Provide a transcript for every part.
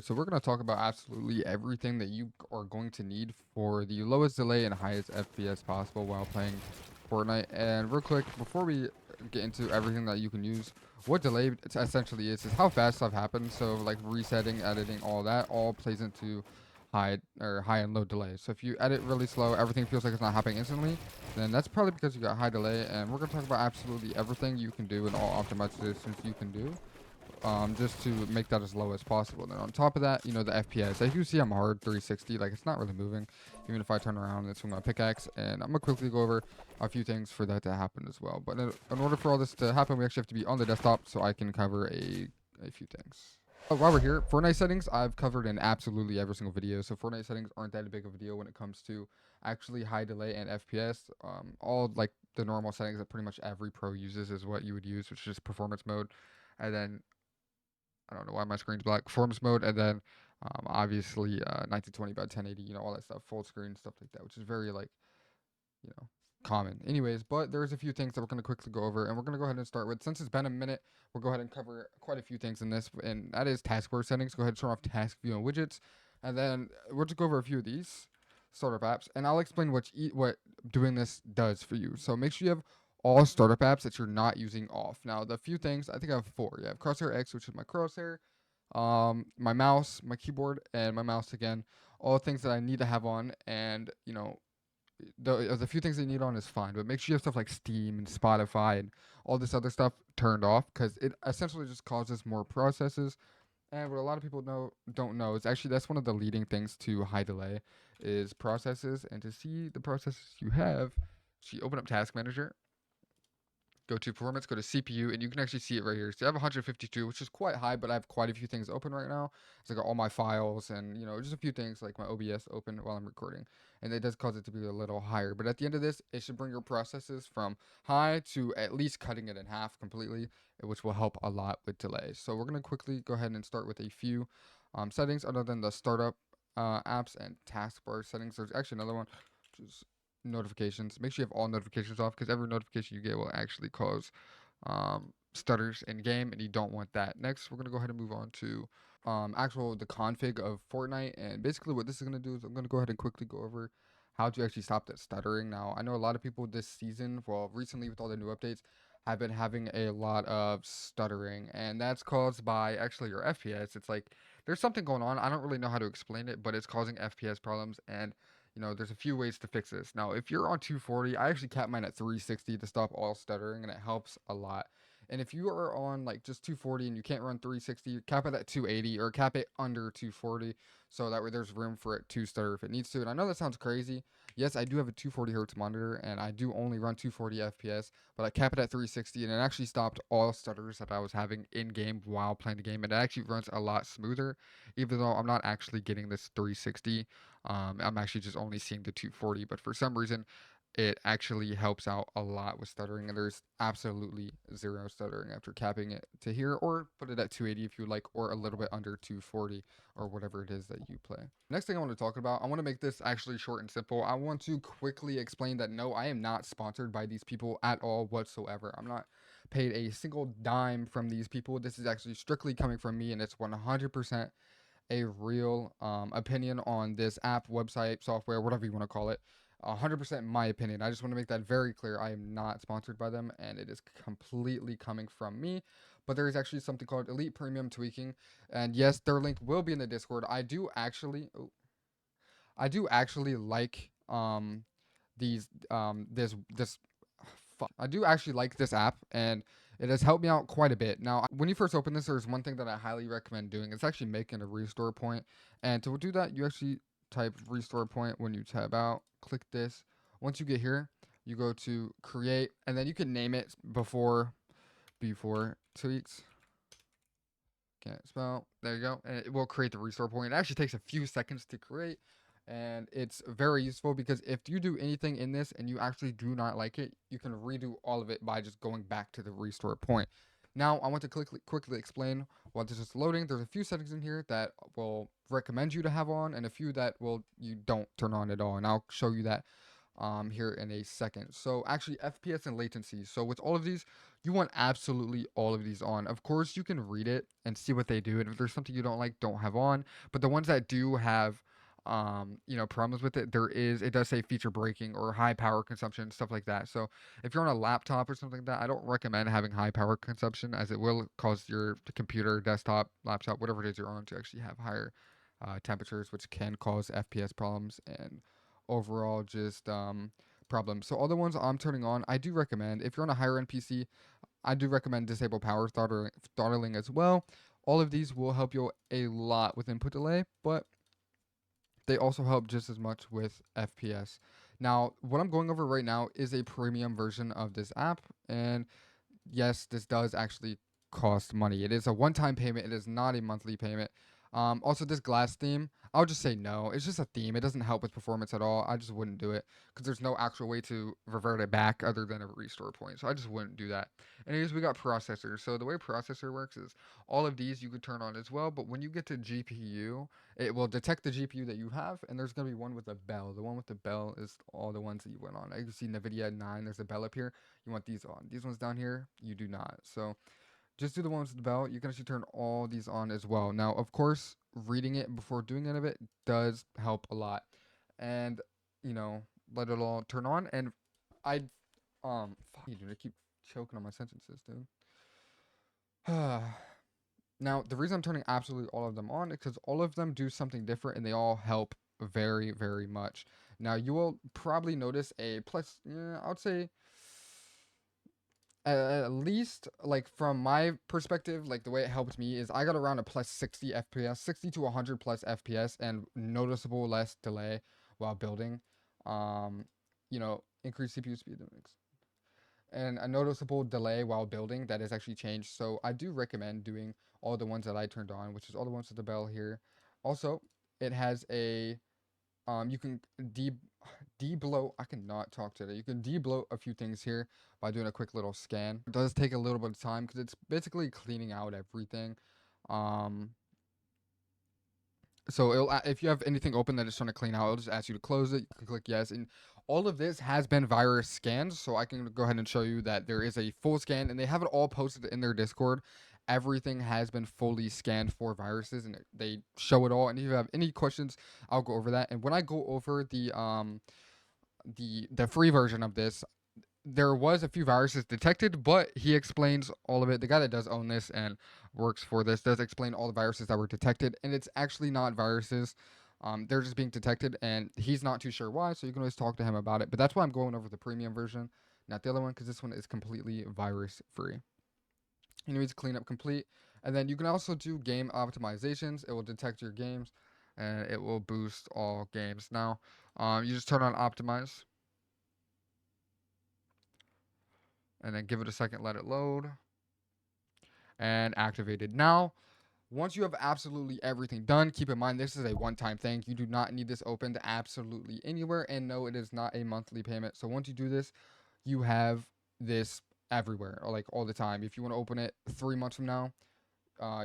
So we're going to talk about absolutely everything that you are going to need for the lowest delay and highest FPS possible while playing Fortnite. And real quick, before we get into everything that you can use, what delay essentially is how fast stuff happens. So like resetting, editing, all that all plays into high and low delay. So if you edit really slow, everything feels like it's not happening instantly, then that's probably because you got high delay. And we're going to talk about absolutely everything you can do and all optimizations you can do just to make that as low as possible. Then on top of that, the FPS. As you see, I'm hard 360, like it's not really moving, even if I turn around and swing my pickaxe. And I'm gonna quickly go over a few things for that to happen as well. But in order for all this to happen, we actually have to be on the desktop, so I can cover a few things. While we're here, Fortnite settings I've covered in absolutely every single video. So Fortnite settings aren't that big of a deal when it comes to actually high delay and FPS. All like the normal settings that pretty much every pro uses is what you would use, which is performance mode, and then I don't know why my screen's black. Performance mode, and then obviously 1920 by 1080, all that stuff, full screen stuff like that, which is very like you know common. Anyways, but there's a few things that we're gonna quickly go over, and we're gonna go ahead and start with. Since it's been a minute, we'll go ahead and cover quite a few things in this, and that is taskbar settings. Go ahead and turn off task view and widgets, and then we'll just go over a few of these startup apps, and I'll explain what doing this does for you. So make sure you have all startup apps that you're not using off. Now, the few things, I think I have four. You have Crosshair X, which is my crosshair, my mouse, my keyboard, and my mouse again. All things that I need to have on, and the few things that you need on is fine, but make sure you have stuff like Steam and Spotify and all this other stuff turned off because it essentially just causes more processes. And what a lot of people don't know is actually that's one of the leading things to high delay is processes. And to see the processes you have, so you open up Task Manager, go to performance, go to CPU, and you can actually see it right here. So I have 152, which is quite high, but I have quite a few things open right now. So I got all my files and just a few things like my OBS open while I'm recording, and it does cause it to be a little higher. But at the end of this, it should bring your processes from high to at least cutting it in half completely, which will help a lot with delays. So we're gonna quickly go ahead and start with a few settings other than the startup apps and taskbar settings. There's actually another one, which is notifications. Make sure you have all notifications off because every notification you get will actually cause stutters in game, and you don't want that. Next, we're gonna go ahead and move on to actual the config of Fortnite, and basically what this is gonna do is I'm gonna go ahead and quickly go over how to actually stop that stuttering. Now, I know a lot of people this season, well, recently with all the new updates, have been having a lot of stuttering, and that's caused by actually your FPS. It's like there's something going on. I don't really know how to explain it, but it's causing FPS problems, and there's a few ways to fix this. Now, if you're on 240, I actually cap mine at 360 to stop all stuttering, and it helps a lot. And if you are on like just 240 and you can't run 360, cap it at 280 or cap it under 240, so that way there's room for it to stutter if it needs to. And I know that sounds crazy. Yes, I do have a 240 hertz monitor, and I do only run 240 FPS, but I cap it at 360, and it actually stopped all stutters that I was having in game while playing the game. And it actually runs a lot smoother, even though I'm not actually getting this 360. I'm actually just only seeing the 240, but for some reason, it actually helps out a lot with stuttering, and there's absolutely zero stuttering after capping it to here, or put it at 280 if you like, or a little bit under 240, or whatever it is that you play. Next thing I want to talk about, I want to make this actually short and simple. I want to quickly explain that no, I am not sponsored by these people at all whatsoever. I'm not paid a single dime from these people. This is actually strictly coming from me, and it's 100% a real opinion on this app, website, software, whatever you want to call it. 100% my opinion. I just want to make that very clear. I am not sponsored by them, and it is completely coming from me. But there is actually something called Elite Premium Tweaking, and yes, their link will be in the Discord. I do actually like these this fuck. I do actually like this app, and it has helped me out quite a bit. Now, when you first open this, there's one thing that I highly recommend doing. It's actually making a restore point. And to do that, you actually type restore point when you tab out. Click this. Once you get here, you go to create, and then you can name it before tweaks. Can't spell. There you go. And it will create the restore point. It actually takes a few seconds to create, and it's very useful because if you do anything in this and you actually do not like it, you can redo all of it by just going back to the restore point. Now, I want to quickly explain while this is loading. There's a few settings in here that will recommend you to have on, and a few that will you don't turn on at all. And I'll show you that here in a second. So actually FPS and latency. So with all of these, You want absolutely all of these on. Of course, you can read it and see what they do, and if there's something you don't like, don't have on. But the ones that do have, problems with it, it does say feature breaking or high power consumption, stuff like that. So if you're on a laptop or something like that, I don't recommend having high power consumption, as it will cause your computer, desktop, laptop, whatever it is you're on, to actually have higher temperatures, which can cause FPS problems and overall just problems. So all the ones I'm turning on, I do recommend. If you're on a higher end PC, I do recommend disable power throttling as well. All of these will help you a lot with input delay, but they also help just as much with FPS. Now, what I'm going over right now is a premium version of this app, and yes, this does actually cost money. It is a one-time payment. It is not a monthly payment. Also, this glass theme, I would just say no. It's just a theme. It doesn't help with performance at all. I just wouldn't do it because there's no actual way to revert it back other than a restore point. So I just wouldn't do that. Anyways, we got processor. So the way processor works is all of these you could turn on as well. But when you get to GPU, it will detect the GPU that you have, and there's gonna be one with a bell. The one with the bell is all the ones that you went on. I can see Nvidia 9. There's a bell up here. You want these on. These ones down here, you do not. So just do the ones with the bell. You can actually turn all these on as well. Now, of course, reading it before doing any of it does help a lot. And, you know, let it all turn on. And I, fuck you, dude. I keep choking on my sentences, dude. Now, the reason I'm turning absolutely all of them on is because all of them do something different and they all help very, very much. Now, you will probably notice a plus, yeah, I would say at least like from my perspective, like the way it helped me is I got around a plus 60 FPS, 60 to 100 plus FPS, and noticeable less delay while building. Um, increased CPU speed and a noticeable delay while building that has actually changed. So I do recommend doing all the ones that I turned on, which is all the ones with the bell here. Also, it has a you can debloat. I cannot talk today. You can debloat a few things here by doing a quick little scan. It does take a little bit of time because it's basically cleaning out everything. Um, so if you have anything open that it's trying to clean out, it'll just ask you to close it. You can click yes, and all of this has been virus scanned. So I can go ahead and show you that there is a full scan, and they have it all posted in their Discord. Everything has been fully scanned for viruses, and they show it all. And if you have any questions, I'll go over that. And when I go over the free version of this, there was a few viruses detected, but he explains all of it. The guy that does own this and works for this does explain all the viruses that were detected, and it's actually not viruses. They're just being detected, and he's not too sure why. So you can always talk to him about it. But that's why I'm going over the premium version, not the other one, because this one is completely virus free. Anyways, cleanup complete, and then you can also do game optimizations. It will detect your games, and it will boost all games. Now, you just turn on optimize and then give it a second, let it load, and activated. Now, once you have absolutely everything done, keep in mind this is a one-time thing. You do not need this opened absolutely anywhere, and no, it is not a monthly payment. So once you do this, you have this everywhere, or like all the time. If you want to open it 3 months from now,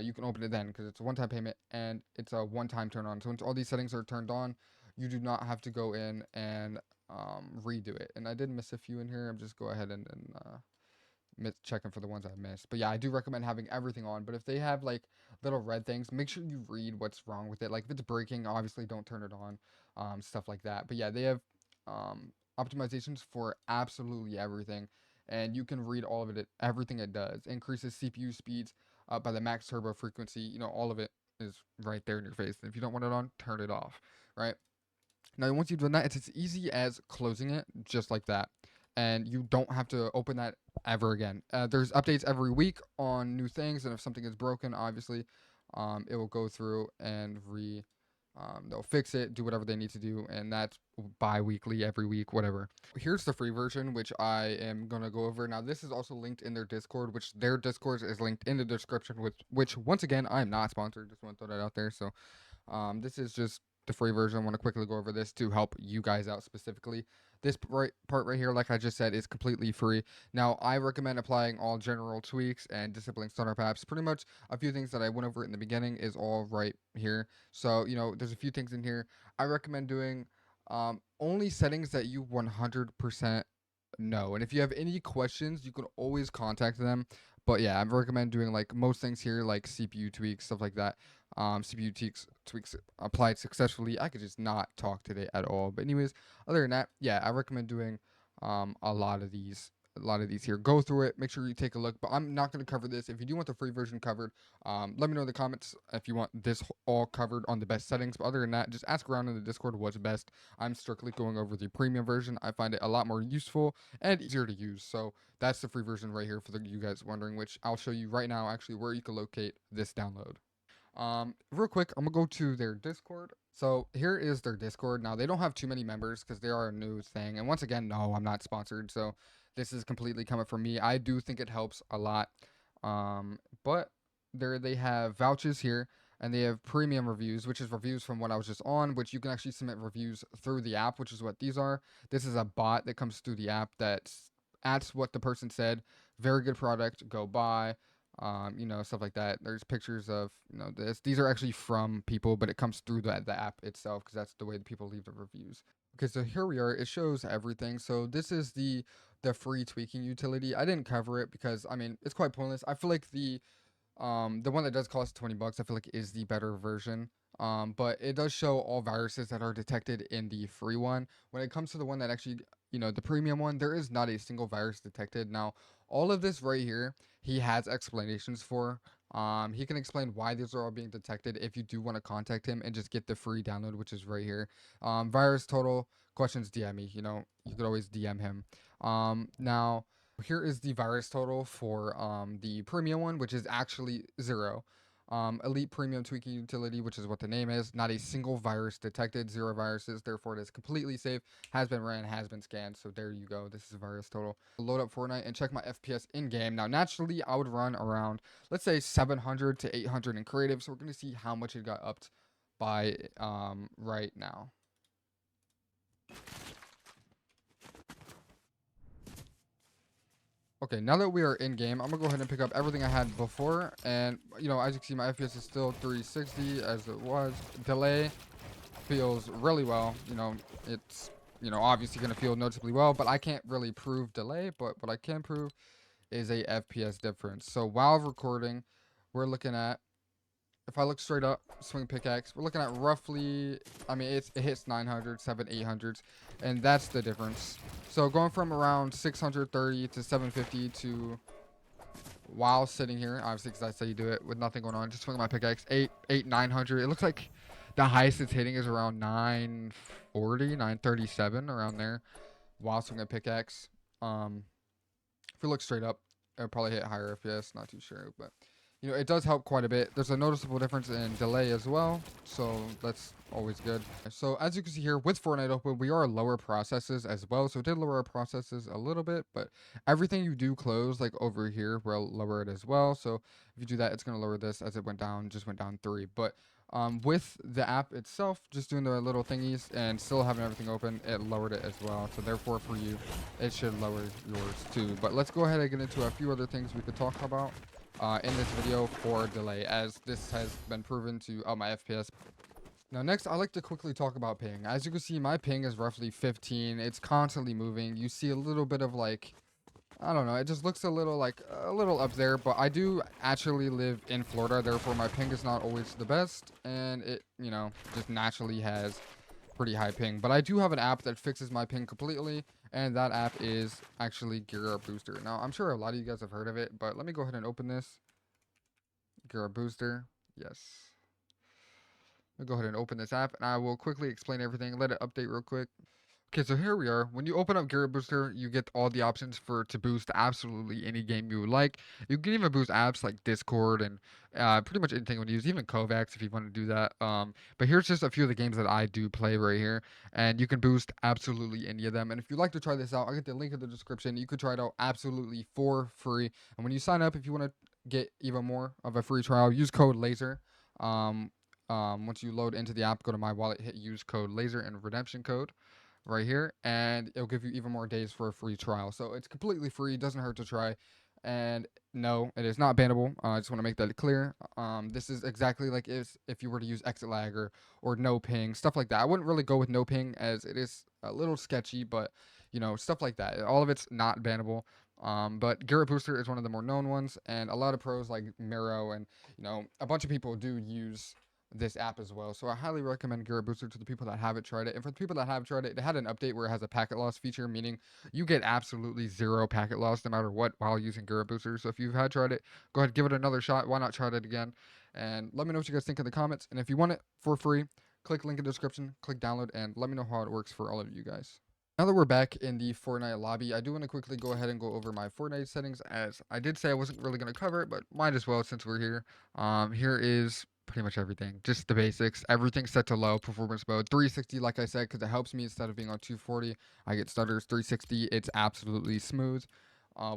you can open it then because it's a one-time payment and it's a one-time turn on. So once all these settings are turned on, you do not have to go in and redo it. And I did miss a few in here. I'm just go ahead and checking for the ones I missed. But yeah, I do recommend having everything on. But if they have like little red things, make sure you read what's wrong with it. Like if it's breaking, obviously don't turn it on. Stuff like that. But yeah, they have optimizations for absolutely everything, and you can read all of it. Everything it does increases CPU speeds by the max turbo frequency. All of it is right there in your face. And if you don't want it on, turn it off. Right. Now, once you've done that, it's as easy as closing it just like that. And you don't have to open that ever again. There's updates every week on new things, and if something is broken, obviously, it will go through and they'll fix it, do whatever they need to do, and that's bi-weekly, every week, whatever. Here's the free version, which I am gonna go over now. This is also linked in their Discord, which their Discord is linked in the description. Which once again, I am not sponsored. Just want to throw that out there. So this is just the free version. I want to quickly go over this to help you guys out specifically. This part right here, like I just said, is completely free. Now, I recommend applying all general tweaks and disabling startup apps. Pretty much a few things that I went over in the beginning is all right here. So, there's a few things in here. I recommend doing only settings that you 100% no. And if you have any questions, you can always contact them. But yeah, I recommend doing like most things here, like CPU tweaks, stuff like that. CPU tweaks applied successfully. I could just not talk today at all. But anyways, other than that, yeah, I recommend doing a lot of these. A lot of these here. Go through it. Make sure you take a look. But I'm not going to cover this. If you do want the free version covered, let me know in the comments if you want this all covered on the best settings. But other than that, just ask around in the Discord what's best. I'm strictly going over the premium version. I find it a lot more useful and easier to use. So that's the free version right here for you guys wondering, which I'll show you right now actually where you can locate this download. Real quick, I'm gonna go to their Discord. So here is their Discord. Now they don't have too many members because they are a new thing. And once again, no, I'm not sponsored. So this is completely coming from me. I do think it helps a lot. But there they have vouchers here, and they have premium reviews, which is reviews from what I was just on, which you can actually submit reviews through the app, which is what these are. This is a bot that comes through the app that adds what the person said. Very good product. Go buy. Stuff like that. There's pictures of, this. These are actually from people, but it comes through the app itself because that's the way the people leave the reviews. Okay, so here we are. It shows everything. So this is the free tweaking utility. I didn't cover it because I mean it's quite pointless. I feel like the one that does cost $20, I feel like is the better version. But it does show all viruses that are detected in the free one. When it comes to the one that actually, the premium one, there is not a single virus detected. Now, all of this right here, he has explanations for. He can explain why these are all being detected if you do want to contact him and just get the free download, which is right here. Virus total questions, DM me. You could always DM him. Now here is the virus total for the premium one, which is actually 0. Elite premium tweaking utility, which is what the name is. Not a single virus detected, 0 viruses. Therefore, it is completely safe. Has been ran, has been scanned. So there you go. This is virus total. Load up Fortnite and check my FPS in game. Now, naturally, I would run around, let's say 700 to 800 in creative. So we're gonna see how much it got upped by right now. Okay, now that we are in game, I'm gonna go ahead and pick up everything I had before, and as you can see, my FPS is still 360 as it was. Delay feels really well. It's obviously gonna feel noticeably well, but I can't really prove delay. But what I can prove is a FPS difference. So while recording, we're looking at, if I look straight up, swing pickaxe, we're looking at roughly, I mean, it hits 900, 800s, and that's the difference. So going from around 630 to 750 to, while sitting here, obviously because that's how you do it with nothing going on, just swing my pickaxe, 900. It looks like the highest it's hitting is around 940, 937, around there, while swinging a pickaxe. If we look straight up, it'll probably hit higher FPS, not too sure, but it does help quite a bit. There's a noticeable difference in delay as well, so that's always good. So as you can see here, with Fortnite open, we are lower processes as well, so it did lower our processes a little bit, but everything you do close, like over here, will lower it as well. So if you do that, it's going to lower this as it went down, just went down 3. But with the app itself, just doing the little thingies and still having everything open, it lowered it as well. So therefore for you, it should lower yours too. But let's go ahead and get into a few other things we could talk about in this video for delay, as this has been proven to up my FPS. Now next, I like to quickly talk about ping. As you can see, my ping is roughly 15. It's constantly moving. You see a little bit of like, I don't know, it just looks a little up there, but I do actually live in Florida, therefore my ping is not always the best, and it, just naturally has pretty high ping. But I do have an app that fixes my ping completely, and that app is actually Gear Up Booster. Now, I'm sure a lot of you guys have heard of it, but let me go ahead and open this. Gear Up Booster. Yes. Let me go ahead and open this app, and I will quickly explain everything. Let it update real quick. Okay, so here we are. When you open up Gear Booster, you get all the options to boost absolutely any game you would like. You can even boost apps like Discord and pretty much anything you want to use, even Kovacs if you want to do that. But here's just a few of the games that I do play right here, and you can boost absolutely any of them. And if you'd like to try this out, I'll get the link in the description. You could try it out absolutely for free. And when you sign up, if you want to get even more of a free trial, use code LASER. Once you load into the app, go to my wallet, hit use code LASER and redemption code right here, and it'll give you even more days for a free trial. So it's completely free, doesn't hurt to try. And no, it is not bannable. I just want to make that clear. This is exactly like if you were to use exit lag or no ping, stuff like that. I wouldn't really go with no ping as it is a little sketchy, but stuff like that. All of it's not bannable. But Garrett Booster is one of the more known ones, and a lot of pros like Miro and a bunch of people do use this app as well. So I highly recommend Garrett Booster to the people that haven't tried it. And for the people that have tried it, it had an update where it has a packet loss feature, meaning you get absolutely zero packet loss no matter what while using Garrett Booster. So if you've had tried it, go ahead, give it another shot. Why not try it again? And let me know what you guys think in the comments. And if you want it for free, click link in the description, click download, and let me know how it works for all of you guys. Now that we're back in the Fortnite lobby, I do want to quickly go ahead and go over my Fortnite settings, as I did say I wasn't really going to cover it, but might as well since we're here. Here is pretty much everything, just the basics. Everything's set to low performance mode, 360 like I said, because it helps me instead of being on 240. I get stutters. 360, it's absolutely smooth.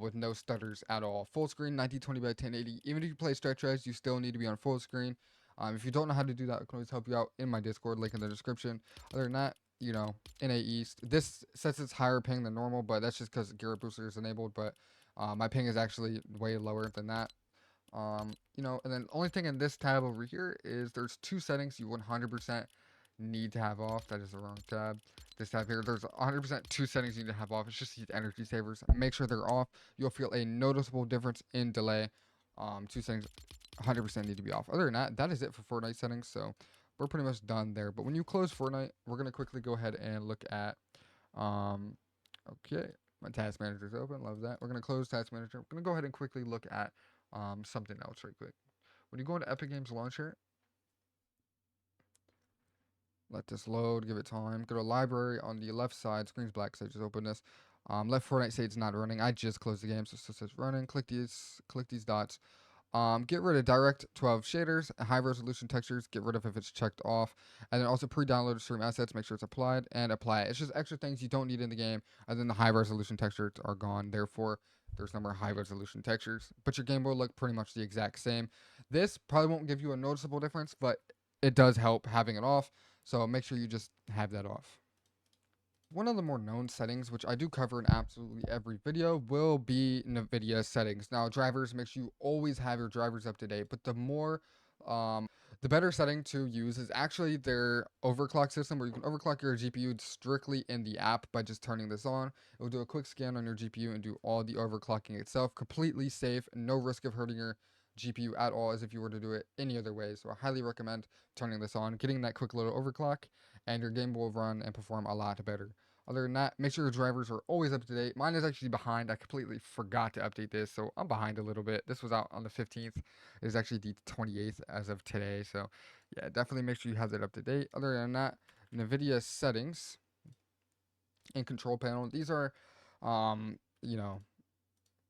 With no stutters at all. Full screen, 1920 by 1080. Even if you play stretch res, you still need to be on full screen. If you don't know how to do that, I can always help you out in my Discord, link in the description. Other than that, NA East. This says it's higher ping than normal, but that's just because Garrett Booster is enabled. But my ping is actually way lower than that. And then the only thing in this tab over here is there's two settings you 100% need to have off. That is the wrong tab. This tab here, there's 100% two settings you need to have off. It's just these energy savers. Make sure they're off. You'll feel a noticeable difference in delay. Two settings 100% need to be off. Other than that, that is it for Fortnite settings. So we're pretty much done there. But when you close Fortnite, we're going to quickly go ahead and look at, okay, my task manager is open. Love that. We're going to close task manager. We're going to go ahead and quickly look at something else right quick. When you go into Epic Games Launcher, let this load, give it time. Go to library on the left side. Screen's black, so just open this. Let Fortnite say it's not running. I just closed the game, so it says running. Click these dots. Get rid of direct 12 shaders, high resolution textures, get rid of if it's checked off, and then also pre-download stream assets, make sure it's applied, and apply it. It's just extra things you don't need in the game, and then the high resolution textures are gone. Therefore, there's no more high resolution textures, but your game will look pretty much the exact same. This probably won't give you a noticeable difference, but it does help having it off, so make sure you just have that off. One of the more known settings, which I do cover in absolutely every video, will be Nvidia settings. Now, drivers, make sure you always have your drivers up to date, but the better setting to use is actually their overclock system, where you can overclock your GPU strictly in the app by just turning this on. It will do a quick scan on your GPU and do all the overclocking itself, completely safe, no risk of hurting your GPU at all as if you were to do it any other way. So I highly recommend turning this on, getting that quick little overclock, and your game will run and perform a lot better. Other than that, make sure your drivers are always up to date. Mine is actually behind. I completely forgot to update this, so I'm behind a little bit. This was out on the 15th. It is actually the 28th as of today, so yeah, definitely make sure you have that up to date. Other than that, Nvidia settings and control panel. These are, you know,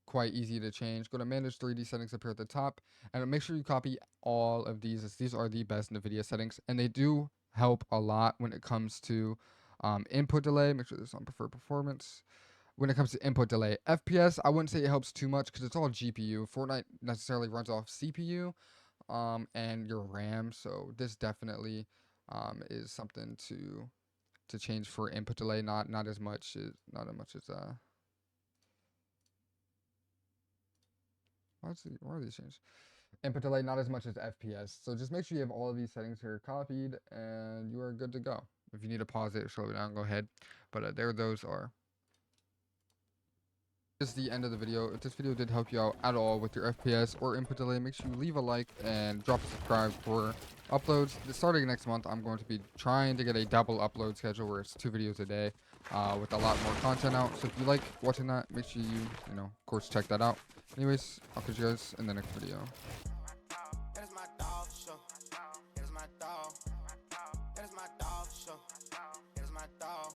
quite easy to change. Go to manage 3D settings up here at the top, and make sure you copy all of these, as these are the best Nvidia settings, and they do help a lot when it comes to input delay. Make sure this is on preferred performance. When it comes to input delay, FPS, I wouldn't say it helps too much because it's all GPU. Fortnite necessarily runs off CPU and your RAM, so this definitely is something to change for input delay. Not as much as why are these changed? Input delay not as much as FPS. So just make sure you have all of these settings here copied, and you are good to go. If you need to pause it or slow it down, go ahead. But there those are. This is the end of the video. If this video did help you out at all with your FPS or input delay, make sure you leave a like and drop a subscribe for uploads. Starting next month, I'm going to be trying to get a double upload schedule where it's 2 videos a day with a lot more content out. So if you like watching that, make sure you, of course, check that out. Anyways, I'll catch you guys in the next video.